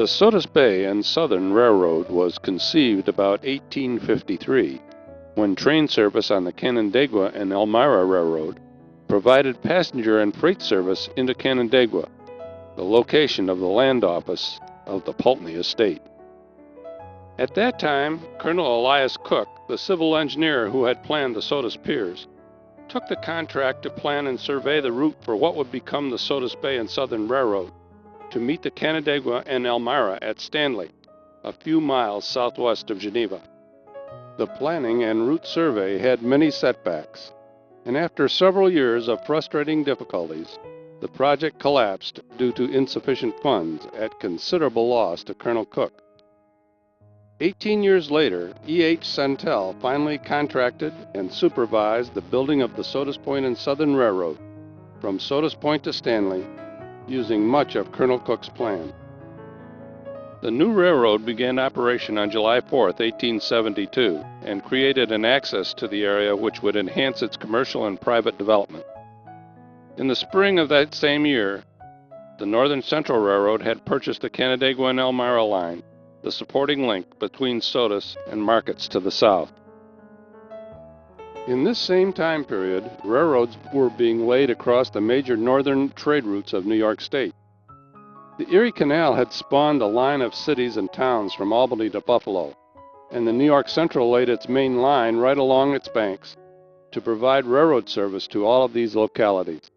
The Sodus Bay and Southern Railroad was conceived about 1853, when train service on the Canandaigua and Elmira Railroad provided passenger and freight service into Canandaigua, the location of the land office of the Pulteney estate. At that time, Colonel Elias Cook, the civil engineer who had planned the Sodus piers, took the contract to plan and survey the route for what would become the Sodus Bay and Southern Railroad to meet the Canandaigua and Elmira at Stanley, a few miles southwest of Geneva. The planning and route survey had many setbacks, and after several years of frustrating difficulties, the project collapsed due to insufficient funds at considerable loss to Colonel Cook. 18 years later, E.H. Santel finally contracted and supervised the building of the Sodus Point and Southern Railroad from Sodus Point to Stanley, using much of Colonel Cook's plan. The new railroad began operation on July 4, 1872, and created an access to the area which would enhance its commercial and private development. In the spring of that same year, the Northern Central Railroad had purchased the Canandaigua and Elmira line, the supporting link between Sodus and markets to the south. In this same time period, railroads were being laid across the major northern trade routes of New York State. The Erie Canal had spawned a line of cities and towns from Albany to Buffalo, and the New York Central laid its main line right along its banks to provide railroad service to all of these localities.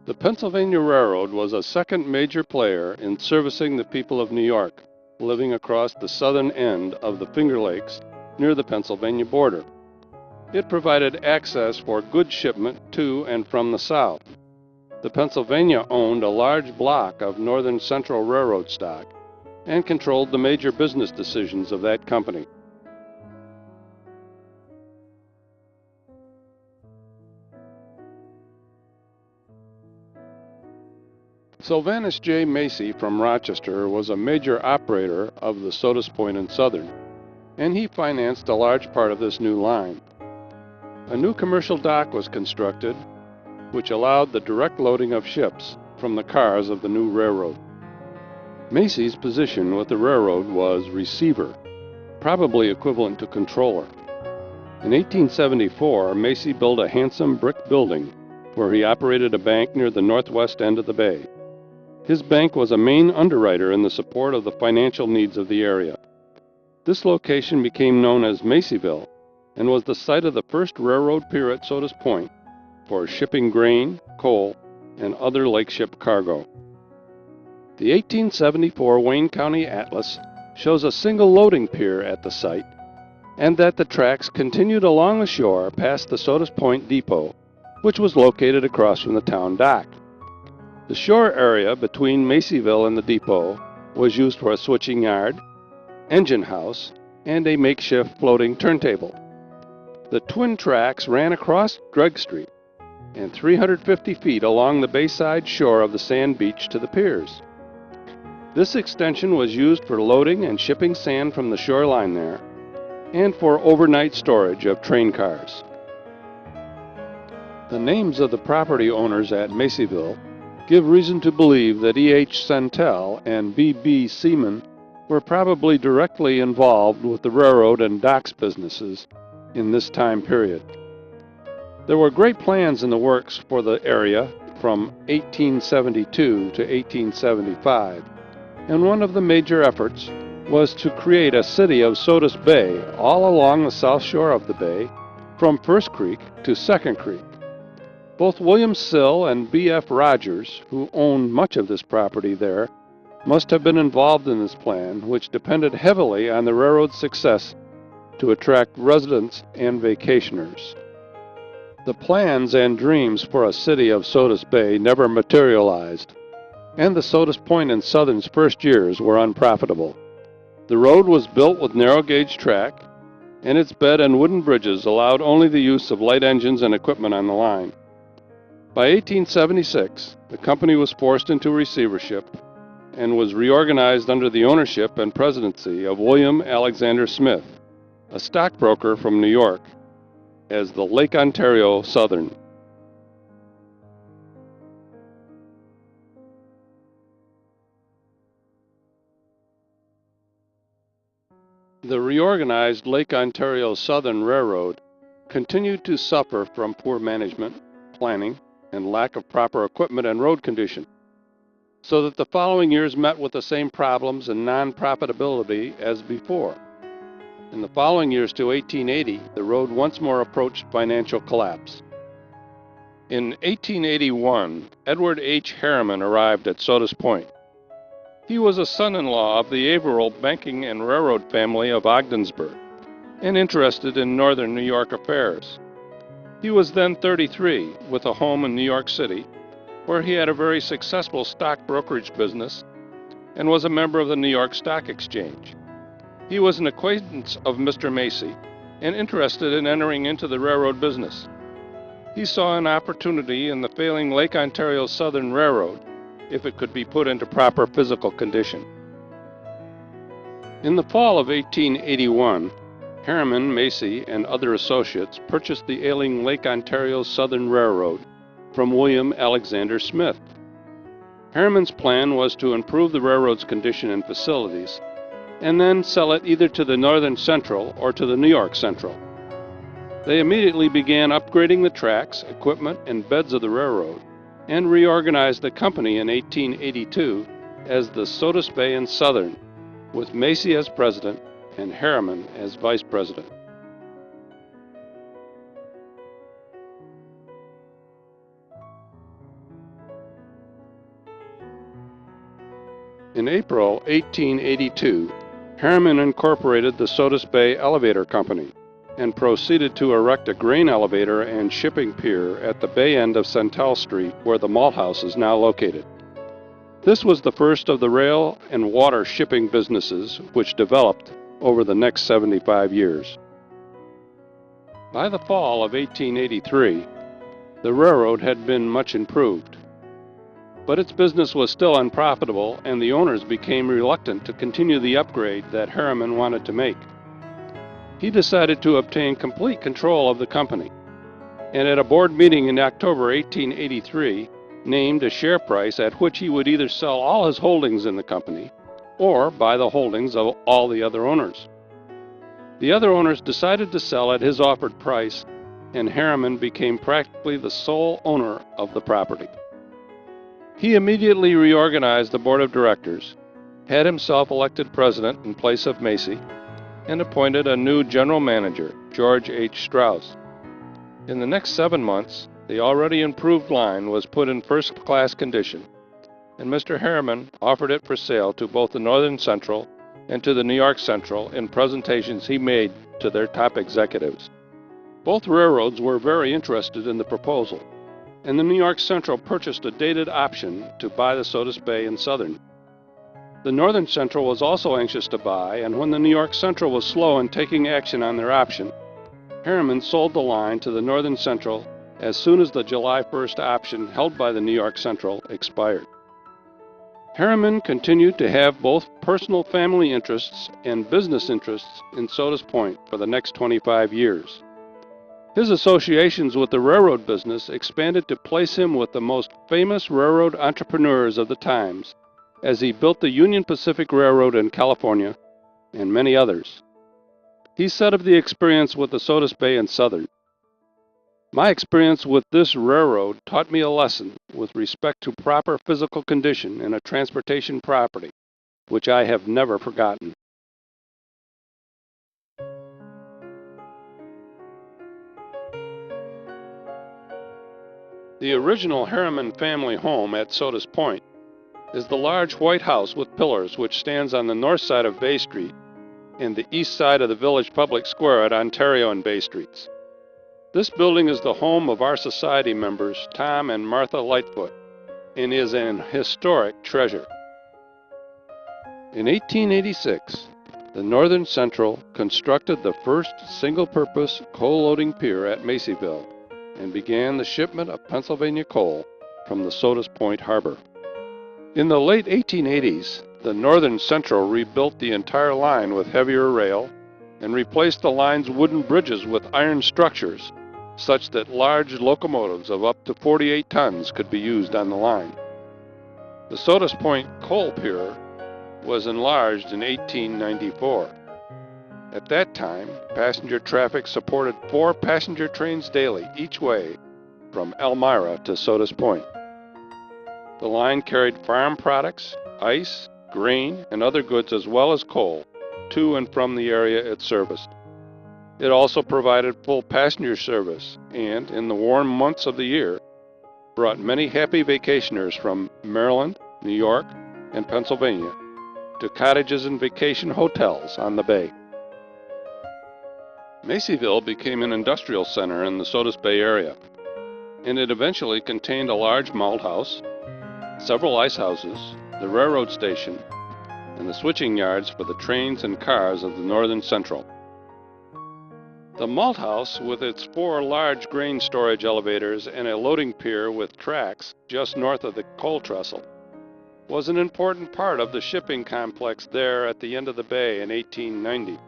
The Pennsylvania Railroad was a second major player in servicing the people of New York, living across the southern end of the Finger Lakes near the Pennsylvania border. It provided access for goods shipment to and from the south. The Pennsylvania owned a large block of Northern Central Railroad stock and controlled the major business decisions of that company. Sylvanus J. Macy from Rochester was a major operator of the Sodus Point and Southern, and he financed a large part of this new line. A new commercial dock was constructed, which allowed the direct loading of ships from the cars of the new railroad. Macy's position with the railroad was receiver, probably equivalent to controller. In 1874, Macy built a handsome brick building where he operated a bank near the northwest end of the bay. His bank was a main underwriter in the support of the financial needs of the area. This location became known as Macyville and was the site of the first railroad pier at Sodus Point for shipping grain, coal, and other lake ship cargo. The 1874 Wayne County Atlas shows a single loading pier at the site, and that the tracks continued along the shore past the Sodus Point Depot, which was located across from the town dock. The shore area between Macyville and the depot was used for a switching yard, engine house, and a makeshift floating turntable. The twin tracks ran across Dreg Street and 350 feet along the bayside shore of the sand beach to the piers. This extension was used for loading and shipping sand from the shoreline there, and for overnight storage of train cars. The names of the property owners at Macyville give reason to believe that E.H. Santel and B.B. Seaman were probably directly involved with the railroad and docks businesses in this time period. There were great plans in the works for the area from 1872 to 1875, and one of the major efforts was to create a city of Sodus Bay all along the south shore of the bay from First Creek to Second Creek. Both William Sill and B.F. Rogers, who owned much of this property there, must have been involved in this plan, which depended heavily on the railroad's success to attract residents and vacationers. The plans and dreams for a city of Sodus Bay never materialized, and the Sodus Point and Southern's first years were unprofitable. The road was built with narrow-gauge track, and its bed and wooden bridges allowed only the use of light engines and equipment on the line. By 1876, the company was forced into receivership and was reorganized under the ownership and presidency of William Alexander Smith, a stockbroker from New York, as the Lake Ontario Southern. The reorganized Lake Ontario Southern Railroad continued to suffer from poor management, planning, and lack of proper equipment and road condition, so that the following years met with the same problems and non-profitability as before. In the following years to 1880, the road once more approached financial collapse. In 1881, Edward H. Harriman arrived at Sodus Point. He was a son-in-law of the Averill banking and railroad family of Ogdensburg, and interested in northern New York affairs. He was then 33, with a home in New York City, where he had a very successful stock brokerage business and was a member of the New York Stock Exchange. He was an acquaintance of Mr. Macy and interested in entering into the railroad business. He saw an opportunity in the failing Lake Ontario Southern Railroad if it could be put into proper physical condition. In the fall of 1881, Harriman, Macy, and other associates purchased the ailing Lake Ontario Southern Railroad from William Alexander Smith. Harriman's plan was to improve the railroad's condition and facilities, and then sell it either to the Northern Central or to the New York Central. They immediately began upgrading the tracks, equipment, and beds of the railroad, and reorganized the company in 1882 as the Sodus Bay and Southern, with Macy as president and Harriman as vice president. In April 1882, Harriman incorporated the Sodus Bay Elevator Company and proceeded to erect a grain elevator and shipping pier at the bay end of Santel Street, where the malt house is now located. This was the first of the rail and water shipping businesses which developed over the next 75 years. By the fall of 1883, the railroad had been much improved, but its business was still unprofitable, and the owners became reluctant to continue the upgrade that Harriman wanted to make. He decided to obtain complete control of the company, and at a board meeting in October 1883, named a share price at which he would either sell all his holdings in the company or buy the holdings of all the other owners. The other owners decided to sell at his offered price, and Harriman became practically the sole owner of the property. He immediately reorganized the board of directors, had himself elected president in place of Macy, and appointed a new general manager, George H. Strauss. In the next 7 months, the already improved line was put in first-class condition, and Mr. Harriman offered it for sale to both the Northern Central and to the New York Central in presentations he made to their top executives. Both railroads were very interested in the proposal, and the New York Central purchased a dated option to buy the Sodus Bay and Southern. The Northern Central was also anxious to buy, and when the New York Central was slow in taking action on their option, Harriman sold the line to the Northern Central as soon as the July 1st option held by the New York Central expired. Harriman continued to have both personal family interests and business interests in Sodus Point for the next 25 years. His associations with the railroad business expanded to place him with the most famous railroad entrepreneurs of the times, as he built the Union Pacific Railroad in California and many others. He said of the experience with the Sodus Bay and Southern, "My experience with this railroad taught me a lesson with respect to proper physical condition in a transportation property, which I have never forgotten." The original Harriman family home at Sodus Point is the large white house with pillars which stands on the north side of Bay Street and the east side of the village public square at Ontario and Bay Streets. This building is the home of our society members Tom and Martha Lightfoot and is an historic treasure. In 1886, the Northern Central constructed the first single-purpose coal-loading pier at Macyville and began the shipment of Pennsylvania coal from the Sodus Point harbor. In the late 1880s, the Northern Central rebuilt the entire line with heavier rail and replaced the line's wooden bridges with iron structures, such that large locomotives of up to 48 tons could be used on the line. The Sodus Point coal pier was enlarged in 1894. At that time, passenger traffic supported 4 passenger trains daily each way from Elmira to Sodus Point. The line carried farm products, ice, grain, and other goods as well as coal to and from the area it serviced. It also provided full passenger service and, in the warm months of the year, brought many happy vacationers from Maryland, New York, and Pennsylvania to cottages and vacation hotels on the bay. Macyville became an industrial center in the Sodus Bay area, and it eventually contained a large malt house, several ice houses, the railroad station, and the switching yards for the trains and cars of the Northern Central. The malt house, with its 4 large grain storage elevators and a loading pier with tracks just north of the coal trestle, was an important part of the shipping complex there at the end of the bay in 1890.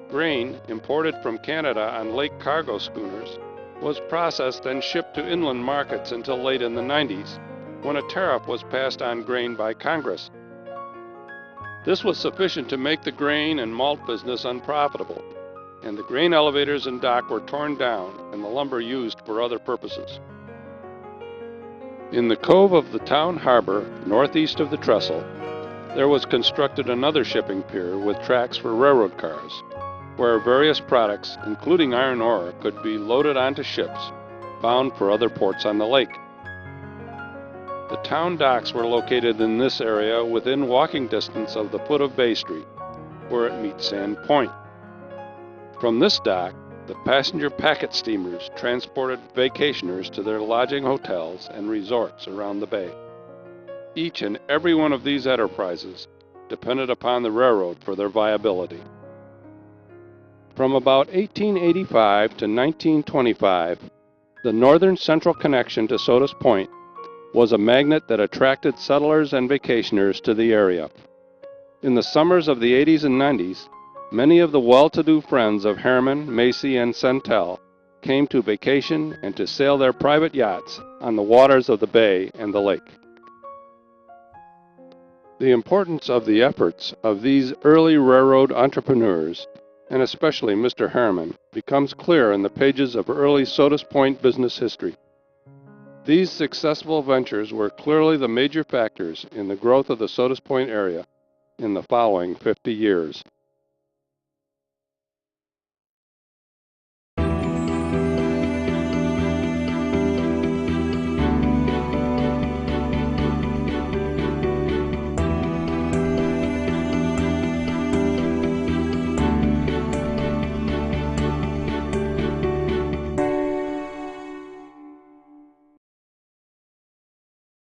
Grain, imported from Canada on lake cargo schooners, was processed and shipped to inland markets until late in the 90s, when a tariff was passed on grain by Congress. This was sufficient to make the grain and malt business unprofitable, and the grain elevators and dock were torn down and the lumber used for other purposes. In the cove of the town harbor, northeast of the trestle, there was constructed another shipping pier with tracks for railroad cars, where various products, including iron ore, could be loaded onto ships bound for other ports on the lake. The town docks were located in this area within walking distance of the foot of Bay Street, where it meets Sand Point. From this dock, the passenger packet steamers transported vacationers to their lodging hotels and resorts around the bay. Each and every one of these enterprises depended upon the railroad for their viability. From about 1885 to 1925, the Northern Central connection to Sodus Point was a magnet that attracted settlers and vacationers to the area. In the summers of the 80s and 90s, many of the well-to-do friends of Harriman, Macy, and Centel came to vacation and to sail their private yachts on the waters of the bay and the lake. The importance of the efforts of these early railroad entrepreneurs, and especially Mr. Harriman, becomes clear in the pages of early Sodus Point business history. These successful ventures were clearly the major factors in the growth of the Sodus Point area in the following 50 years.